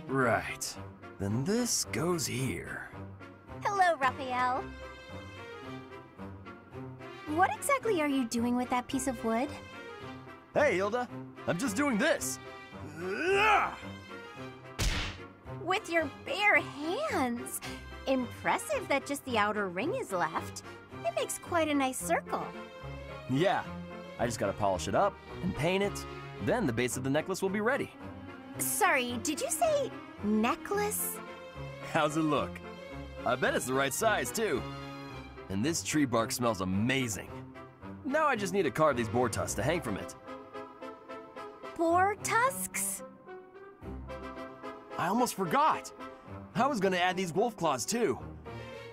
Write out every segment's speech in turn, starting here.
Right. Then this goes here. Hello, Raphael. What exactly are you doing with that piece of wood? Hey, Hilda. I'm just doing this. With your bare hands. Impressive that just the outer ring is left. It makes quite a nice circle. Yeah. I just gotta polish it up and paint it. Then the base of the necklace will be ready. Sorry, did you say necklace? How's it look? I bet it's the right size, too. And this tree bark smells amazing. Now I just need to carve these boar tusks to hang from it. Boar tusks? I almost forgot. I was gonna add these wolf claws, too.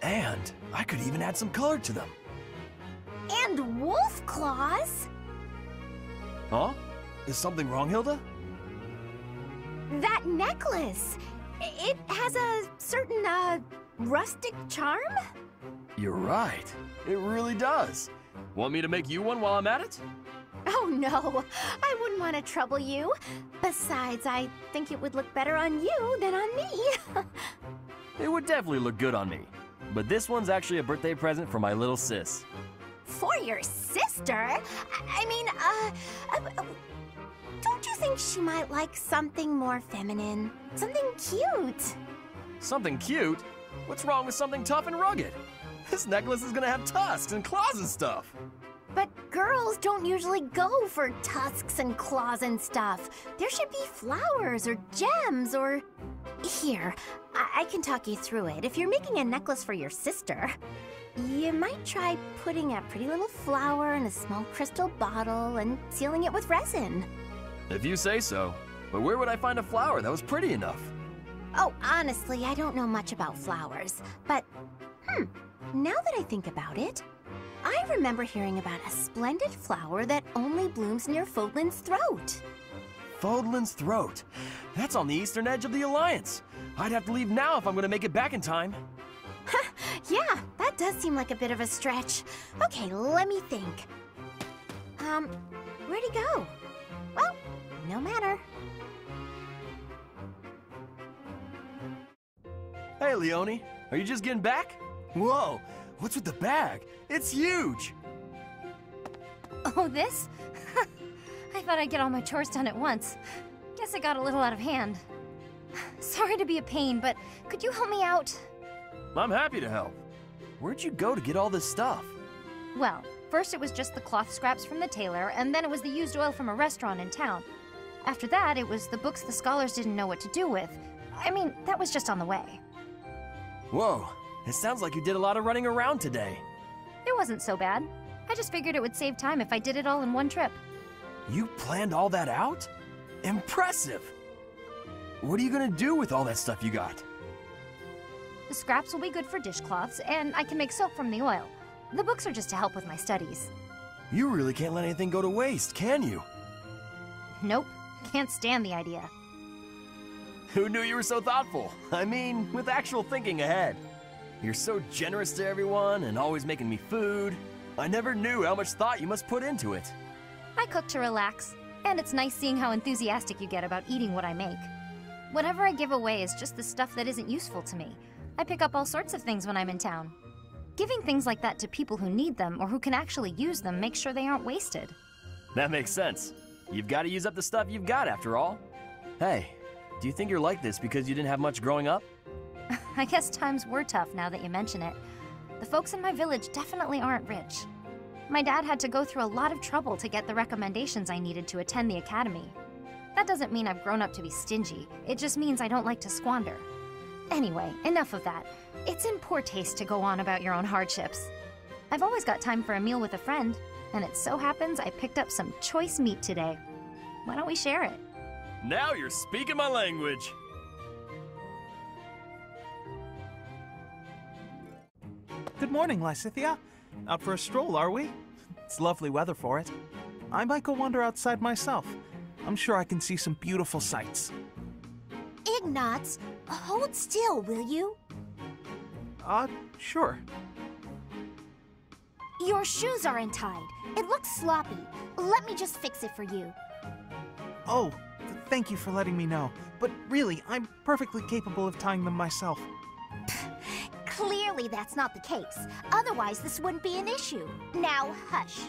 And I could even add some color to them. And wolf claws? Huh? Is something wrong, Hilda? That necklace! It has a certain, rustic charm? You're right. It really does. Want me to make you one while I'm at it? Oh no, I wouldn't want to trouble you. Besides, I think it would look better on you than on me. It would definitely look good on me. But this one's actually a birthday present for my little sis. For your sister? Don't you think she might like something more feminine? Something cute? Something cute? What's wrong with something tough and rugged? This necklace is gonna have tusks and claws and stuff. But girls don't usually go for tusks and claws and stuff. There should be flowers or gems or... Here, I can talk you through it. If you're making a necklace for your sister, you might try putting a pretty little flower in a small crystal bottle and sealing it with resin. If you say so. But where would I find a flower that was pretty enough? Oh, honestly, I don't know much about flowers, but, now that I think about it, I remember hearing about a splendid flower that only blooms near Fodlan's throat. Fodlan's throat. That's on the eastern edge of the Alliance. I'd have to leave now if I'm gonna make it back in time. Yeah, that does seem like a bit of a stretch. Okay, let me think. Where'd he go? Well, no matter. Hey, Leone. Are you just getting back? Whoa, what's with the bag? It's huge! Oh, this? I thought I'd get all my chores done at once. Guess it got a little out of hand. Sorry to be a pain, but could you help me out? I'm happy to help. Where'd you go to get all this stuff? Well, first it was just the cloth scraps from the tailor, and then it was the used oil from a restaurant in town. After that, it was the books the scholars didn't know what to do with. I mean, that was just on the way. Whoa, it sounds like you did a lot of running around today. It wasn't so bad. I just figured it would save time if I did it all in one trip. You planned all that out? Impressive! What are you gonna do with all that stuff you got? The scraps will be good for dishcloths, and I can make soap from the oil. The books are just to help with my studies. You really can't let anything go to waste, can you? Nope, can't stand the idea. Who knew you were so thoughtful? I mean, with actual thinking ahead. You're so generous to everyone and always making me food. I never knew how much thought you must put into it. I cook to relax, and it's nice seeing how enthusiastic you get about eating what I make. Whatever I give away is just the stuff that isn't useful to me. I pick up all sorts of things when I'm in town. Giving things like that to people who need them or who can actually use them makes sure they aren't wasted. That makes sense. You've got to use up the stuff you've got after all. Hey, do you think you're like this because you didn't have much growing up? I guess times were tough now that you mention it. The folks in my village definitely aren't rich. My dad had to go through a lot of trouble to get the recommendations I needed to attend the academy. That doesn't mean I've grown up to be stingy. It just means I don't like to squander. Anyway, enough of that. It's in poor taste to go on about your own hardships. I've always got time for a meal with a friend, and it so happens I picked up some choice meat today. Why don't we share it? Now you're speaking my language. Good morning, Lysithea. Out for a stroll, are we? It's lovely weather for it. I might go wander outside myself. I'm sure I can see some beautiful sights. Ignatz, hold still, will you? Sure. Your shoes are untied. It looks sloppy. Let me just fix it for you. Oh, Thank you for letting me know. But really, I'm perfectly capable of tying them myself. Clearly that's not the case. Otherwise, this wouldn't be an issue. Now, hush.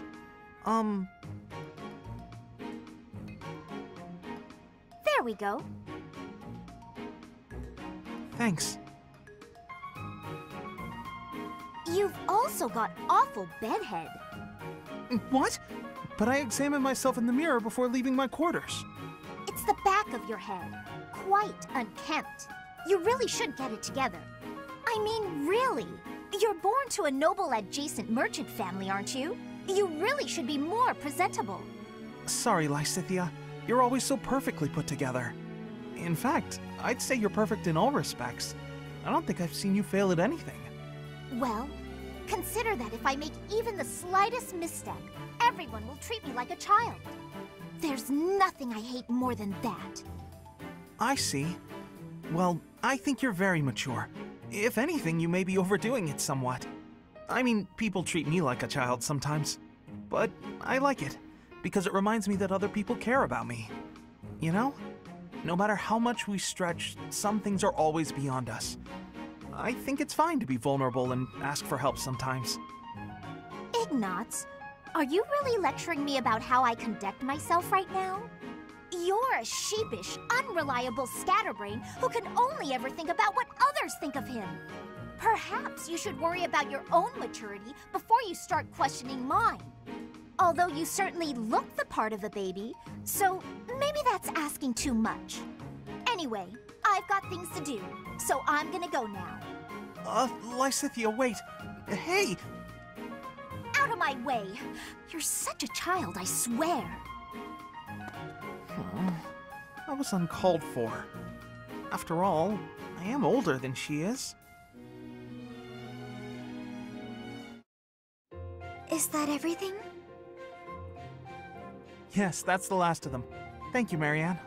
There we go. Thanks. You've also got awful bedhead. What? But I examined myself in the mirror before leaving my quarters. It's the back of your head. Quite unkempt. You really should get it together. I mean, really. You're born to a noble adjacent merchant family, aren't you? You really should be more presentable. Sorry, Lysithea. You're always so perfectly put together. In fact, I'd say you're perfect in all respects. I don't think I've seen you fail at anything. Well, consider that if I make even the slightest misstep, everyone will treat me like a child. There's nothing I hate more than that. I see. Well, I think you're very mature. If anything, you may be overdoing it somewhat. I mean, people treat me like a child sometimes. But I like it, because it reminds me that other people care about me. You know? No matter how much we stretch, some things are always beyond us. I think it's fine to be vulnerable and ask for help sometimes. Ignatz, are you really lecturing me about how I conduct myself right now? You're a sheepish, unreliable scatterbrain who can only ever think about what others think of him. Perhaps you should worry about your own maturity before you start questioning mine. Although you certainly look the part of a baby, so maybe that's asking too much. Anyway, I've got things to do, so I'm gonna go now. Lysithea, wait. Hey! Out of my way! You're such a child, I swear. That was uncalled for. After all, I am older than she is. Is that everything? Yes, that's the last of them. Thank you, Marianne.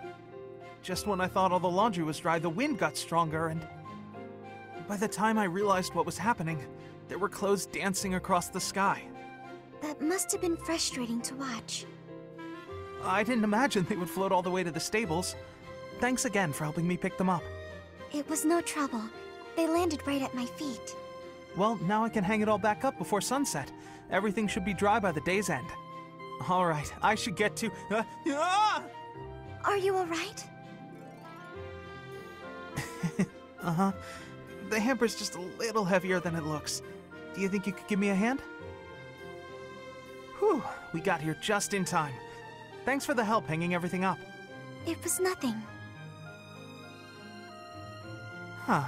Just when I thought all the laundry was dry, the wind got stronger, and by the time I realized what was happening, there were clothes dancing across the sky. That must have been frustrating to watch. I didn't imagine they would float all the way to the stables. Thanks again for helping me pick them up. It was no trouble. They landed right at my feet. Well, now I can hang it all back up before sunset. Everything should be dry by the day's end. All right, I should get to... Are you all right? Uh-huh. The hamper's just a little heavier than it looks. Do you think you could give me a hand? Whew, we got here just in time. Thanks for the help hanging everything up. It was nothing. Huh.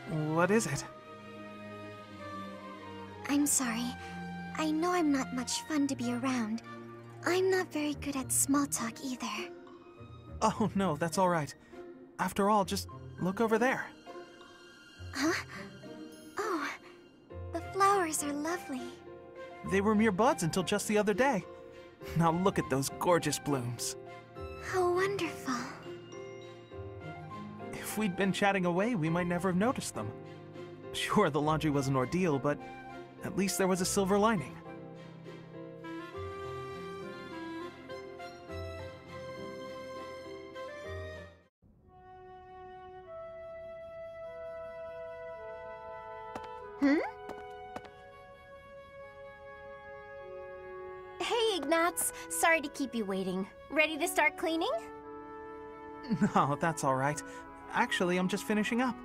What is it? I'm sorry. I know I'm not much fun to be around. I'm not very good at small talk either. Oh, no, that's all right. After all, just look over there. Huh? Oh, the flowers are lovely. They were mere buds until just the other day. Now look at those gorgeous blooms. How wonderful. If we'd been chatting away, we might never have noticed them. Sure, the laundry was an ordeal, but at least there was a silver lining. Hey, Ignatz. Sorry to keep you waiting. Ready to start cleaning? No, that's all right. Actually, I'm just finishing up.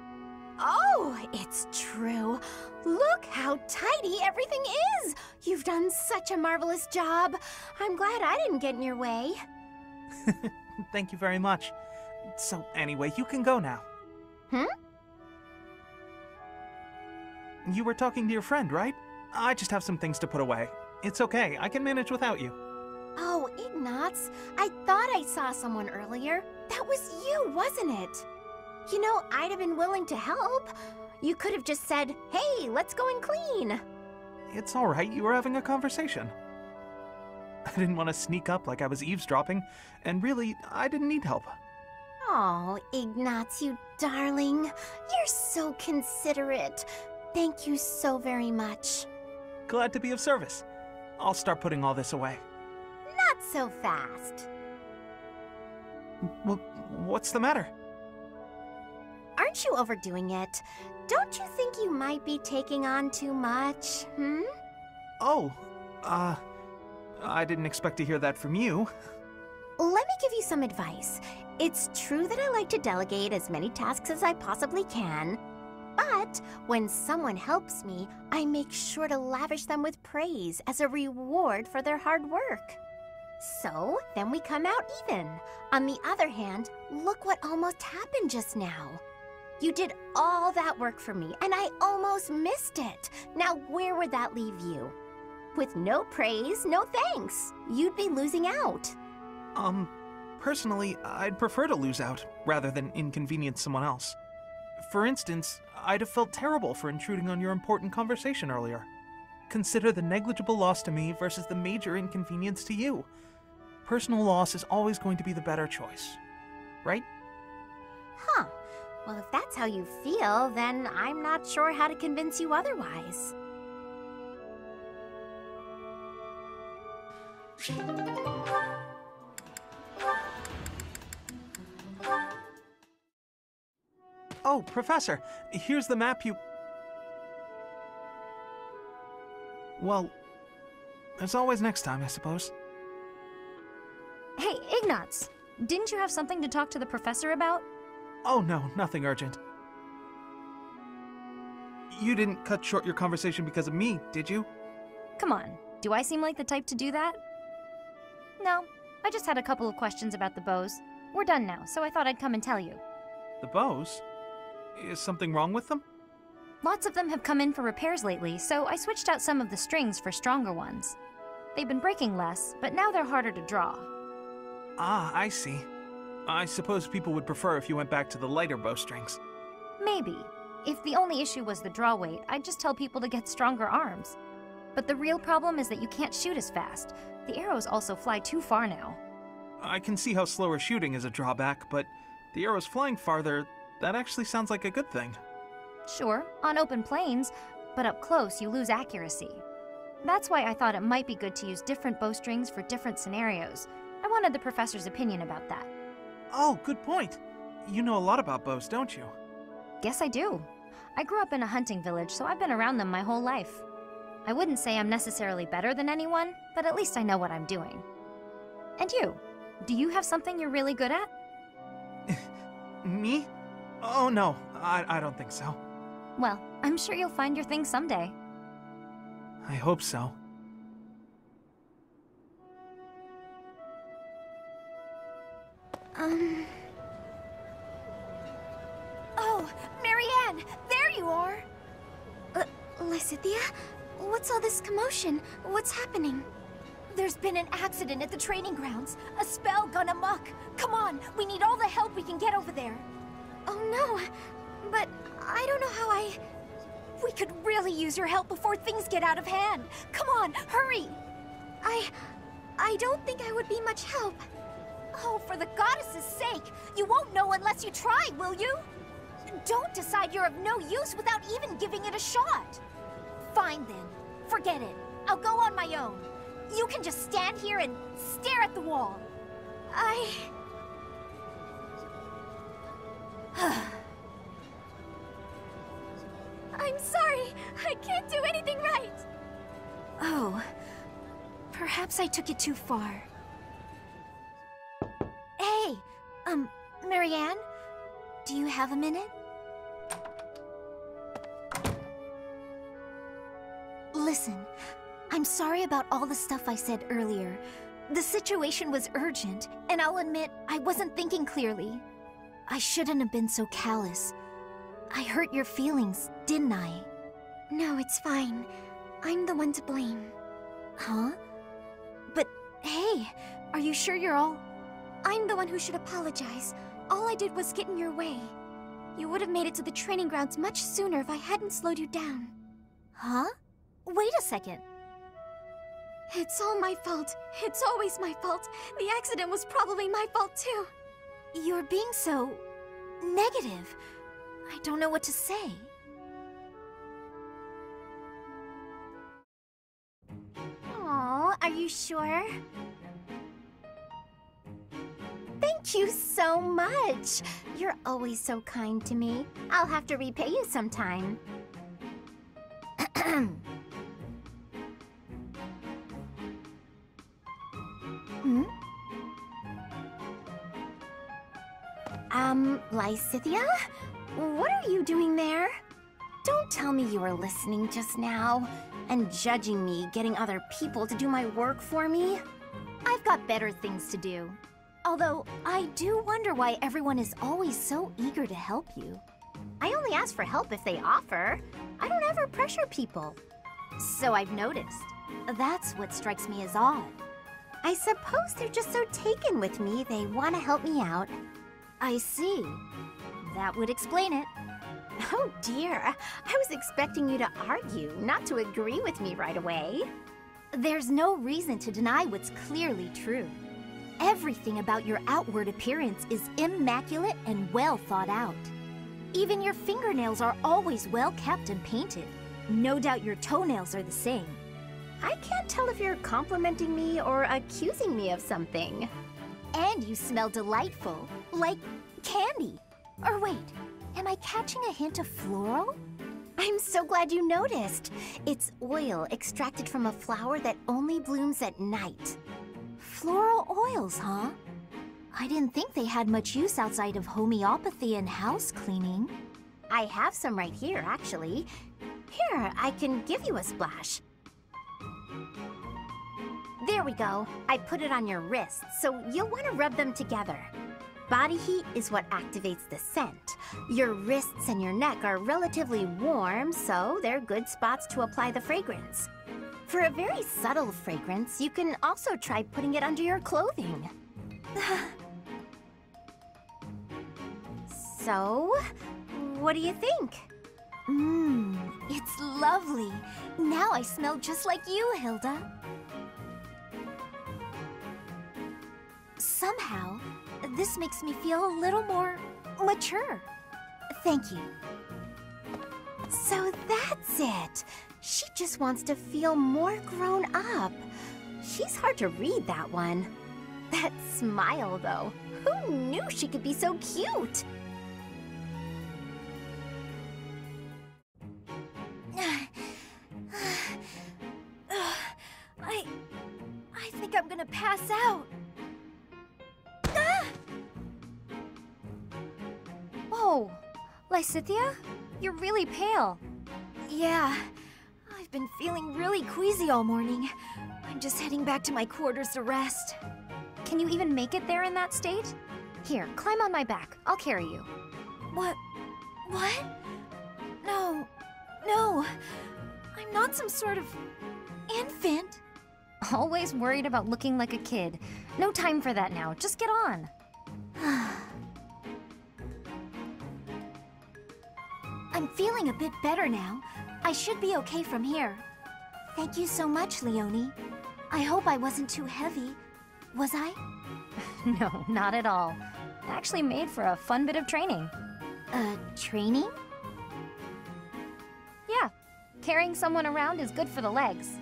Oh, it's true. Look how tidy everything is. You've done such a marvelous job. I'm glad I didn't get in your way. Thank you very much. So anyway, you can go now. You were talking to your friend, right? I just have some things to put away. It's okay, I can manage without you. Oh, Ignatz, I thought I saw someone earlier. That was you, wasn't it? You know, I'd have been willing to help. You could have just said, hey, let's go and clean. It's all right, you were having a conversation. I didn't want to sneak up like I was eavesdropping, and really, I didn't need help. Oh, Ignatz, you darling. You're so considerate. Thank you so very much. Glad to be of service. I'll start putting all this away. Not so fast. What's the matter? Aren't you overdoing it? Don't you think you might be taking on too much, Oh, I didn't expect to hear that from you. Let me give you some advice. It's true that I like to delegate as many tasks as I possibly can, but when someone helps me, I make sure to lavish them with praise as a reward for their hard work. So, then we come out even. On the other hand, look what almost happened just now. You did all that work for me, and I almost missed it. Now, where would that leave you? With no praise, no thanks. You'd be losing out. Personally, I'd prefer to lose out, rather than inconvenience someone else. For instance, I'd have felt terrible for intruding on your important conversation earlier. Consider the negligible loss to me versus the major inconvenience to you. Personal loss is always going to be the better choice, right? Huh. Well, if that's how you feel, then I'm not sure how to convince you otherwise. Oh, Professor, here's the map you... Well, there's always next time, I suppose. Hey, Ignatz! Didn't you have something to talk to the professor about? Oh no, nothing urgent. You didn't cut short your conversation because of me, did you? Come on, do I seem like the type to do that? No, I just had a couple of questions about the bows. We're done now, so I thought I'd come and tell you. The bows? Is something wrong with them? Lots of them have come in for repairs lately, so I switched out some of the strings for stronger ones. They've been breaking less, but now they're harder to draw. Ah, I see. I suppose people would prefer if you went back to the lighter bowstrings. Maybe. If the only issue was the draw weight, I'd just tell people to get stronger arms. But the real problem is that you can't shoot as fast. The arrows also fly too far now. I can see how slower shooting is a drawback, but the arrows flying farther, that actually sounds like a good thing. Sure, on open plains, but up close you lose accuracy. That's why I thought it might be good to use different bowstrings for different scenarios. I wanted the professor's opinion about that. Oh, good point. You know a lot about bows, don't you? Guess I do. I grew up in a hunting village, so I've been around them my whole life. I wouldn't say I'm necessarily better than anyone, but at least I know what I'm doing. And you? Do you have something you're really good at? Me? Oh no, I don't think so. Well, I'm sure you'll find your thing someday. I hope so. Oh, Marianne! There you are! Lysithea? What's all this commotion? What's happening? There's been an accident at the training grounds. A spell gone amok. Come on, we need all the help we can get over there. Oh no, but I don't know how We could really use your help before things get out of hand. Come on, hurry! I don't think I would be much help. Oh, for the goddess's sake! You won't know unless you try, will you? Don't decide you're of no use without even giving it a shot. Fine then. Forget it. I'll go on my own. You can just stand here and stare at the wall. I'm sorry. I can't do anything right. Oh. Perhaps I took it too far. Hey, Marianne? Do you have a minute? Listen, I'm sorry about all the stuff I said earlier. The situation was urgent, and I'll admit I wasn't thinking clearly. I shouldn't have been so callous. I hurt your feelings, didn't I? No, it's fine. I'm the one to blame. Huh? But hey, are you sure you're all... I'm the one who should apologize. All I did was get in your way. You would have made it to the training grounds much sooner if I hadn't slowed you down. Huh? Wait a second. It's all my fault. It's always my fault. The accident was probably my fault too. You're being so negative. I don't know what to say. Aw, are you sure? Thank you so much. You're always so kind to me. I'll have to repay you sometime. Hmm? Lysithea? What are you doing there? Don't tell me you were listening just now and judging me getting other people to do my work for me. I've got better things to do. Although, I do wonder why everyone is always so eager to help you. I only ask for help if they offer. I don't ever pressure people. So I've noticed. That's what strikes me as odd. I suppose they're just so taken with me, they want to help me out. I see. That would explain it. Oh dear, I was expecting you to argue, not to agree with me right away. There's no reason to deny what's clearly true. Everything about your outward appearance is immaculate and well thought out. Even your fingernails are always well kept and painted. No doubt your toenails are the same. I can't tell if you're complimenting me or accusing me of something. And you smell delightful, like candy. Or wait, am I catching a hint of floral? I'm so glad you noticed. It's oil extracted from a flower that only blooms at night. Floral oils, huh? I didn't think they had much use outside of homeopathy and house cleaning. I have some right here, actually. Here, I can give you a splash. There we go. I put it on your wrists, so you'll want to rub them together. Body heat is what activates the scent. Your wrists and your neck are relatively warm, so they're good spots to apply the fragrance. For a very subtle fragrance, you can also try putting it under your clothing. So, what do you think? It's lovely. Now I smell just like you, Hilda. Somehow, this makes me feel a little more mature. Thank you. So that's it. She just wants to feel more grown up. She's hard to read, that one. That smile, though. Who knew she could be so cute? I think I'm gonna pass out. Whoa! Lysithea? You're really pale. Yeah, I've been feeling really queasy all morning. I'm just heading back to my quarters to rest. Can you even make it there in that state? Here, climb on my back. I'll carry you. What? No. I'm not some sort of infant. Always worried about looking like a kid. No time for that now. Just get on. I'm feeling a bit better now. I should be okay from here. Thank you so much, Leonie. I hope I wasn't too heavy. Was I? No, not at all. Actually made for a fun bit of training. Training? Yeah, carrying someone around is good for the legs.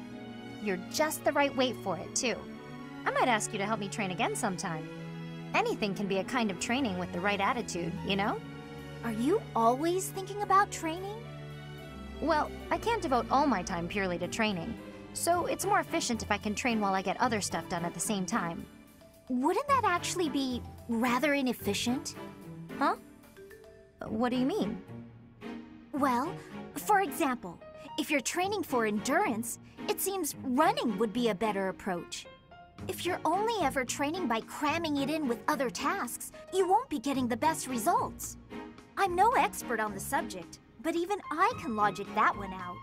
You're just the right weight for it, too. I might ask you to help me train again sometime. Anything can be a kind of training with the right attitude, you know? Are you always thinking about training? Well, I can't devote all my time purely to training, so it's more efficient if I can train while I get other stuff done at the same time. Wouldn't that actually be rather inefficient? Huh? What do you mean? Well, for example, if you're training for endurance, it seems running would be a better approach. If you're only ever training by cramming it in with other tasks, you won't be getting the best results. I'm no expert on the subject, but even I can logic that one out.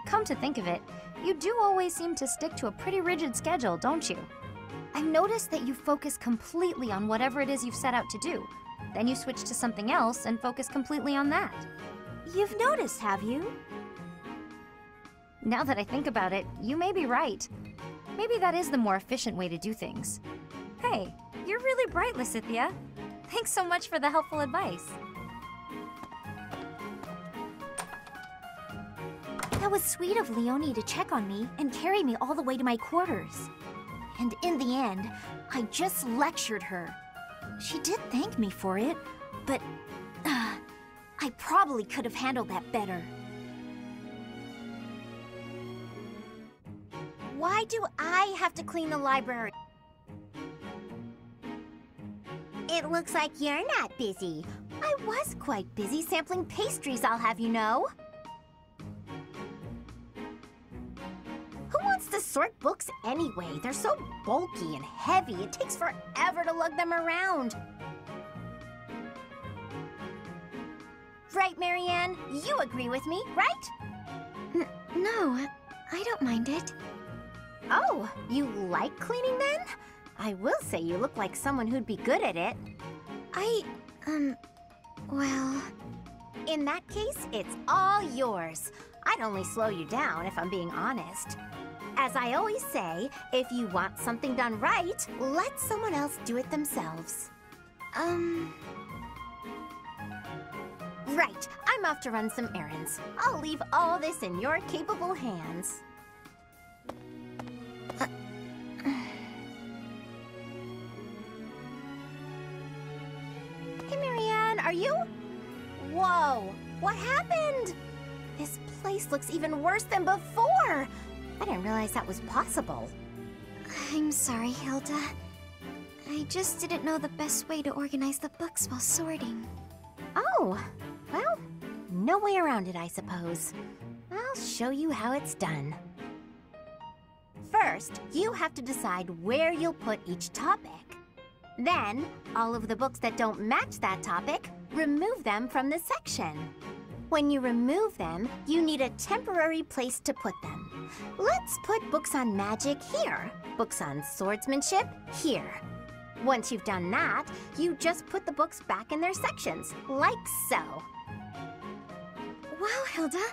Come to think of it, you do always seem to stick to a pretty rigid schedule, don't you? I've noticed that you focus completely on whatever it is you've set out to do. Then you switch to something else and focus completely on that. You've noticed, have you? Now that I think about it, you may be right. Maybe that is the more efficient way to do things. Hey, you're really bright, Lysithea. Thanks so much for the helpful advice. That was sweet of Leonie to check on me and carry me all the way to my quarters. And in the end, I just lectured her. She did thank me for it, but I probably could have handled that better. Why do I have to clean the library? It looks like you're not busy. I was quite busy sampling pastries, I'll have you know. Who wants to sort books anyway? They're so bulky and heavy, it takes forever to lug them around. Right, Marianne? You agree with me, right? No, I don't mind it. Oh, you like cleaning then? I will say you look like someone who'd be good at it. Well... In that case, it's all yours. I'd only slow you down if I'm being honest. As I always say, if you want something done right, let someone else do it themselves. Right, I'm off to run some errands. I'll leave all this in your capable hands. Hey, Marianne, are you? Whoa, what happened? This place looks even worse than before. I didn't realize that was possible. I'm sorry, Hilda. I just didn't know the best way to organize the books while sorting. Oh, well, no way around it, I suppose. I'll show you how it's done. First, you have to decide where you'll put each topic. Then, all of the books that don't match that topic, remove them from the section. When you remove them, you need a temporary place to put them. Let's put books on magic here, books on swordsmanship here. Once you've done that, you just put the books back in their sections, like so. Wow, Hilda,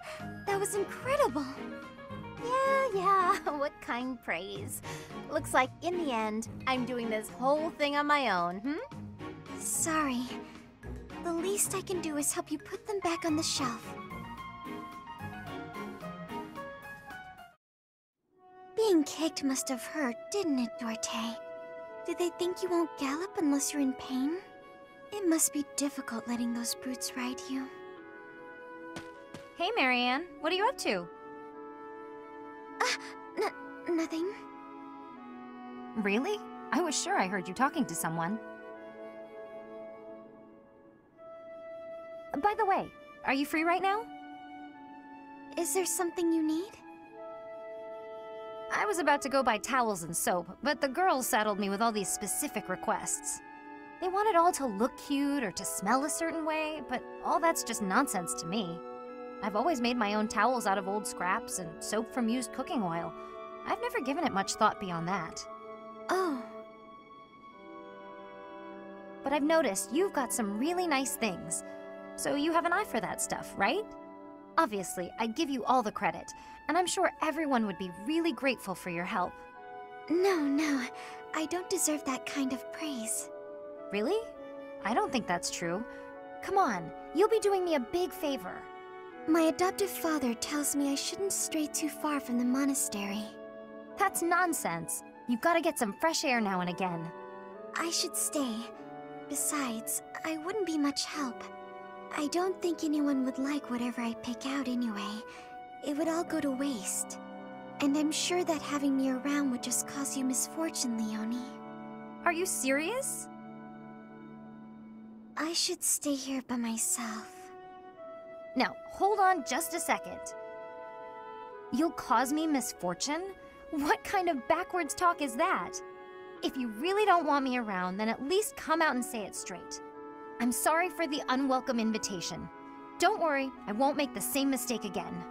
that was incredible. Yeah, what kind praise. Looks like in the end, I'm doing this whole thing on my own, Sorry. The least I can do is help you put them back on the shelf. Being kicked must have hurt, didn't it, Dorte? Do they think you won't gallop unless you're in pain? It must be difficult letting those brutes ride you. Hey, Marianne. What are you up to? Nothing. Really? I was sure I heard you talking to someone. By the way, are you free right now? Is there something you need? I was about to go buy towels and soap, but the girls saddled me with all these specific requests. They want it all to look cute or to smell a certain way, but all that's just nonsense to me. I've always made my own towels out of old scraps and soap from used cooking oil. I've never given it much thought beyond that. Oh. But I've noticed you've got some really nice things. So you have an eye for that stuff, right? Obviously, I give you all the credit, and I'm sure everyone would be really grateful for your help. No, I don't deserve that kind of praise. Really? I don't think that's true. Come on, you'll be doing me a big favor. My adoptive father tells me I shouldn't stray too far from the monastery. That's nonsense. You've got to get some fresh air now and again. I should stay. Besides, I wouldn't be much help. I don't think anyone would like whatever I pick out anyway. It would all go to waste. And I'm sure that having me around would just cause you misfortune, Leonie. Are you serious? I should stay here by myself. Now, hold on just a second. You'll cause me misfortune? What kind of backwards talk is that? If you really don't want me around, then at least come out and say it straight. I'm sorry for the unwelcome invitation. Don't worry, I won't make the same mistake again.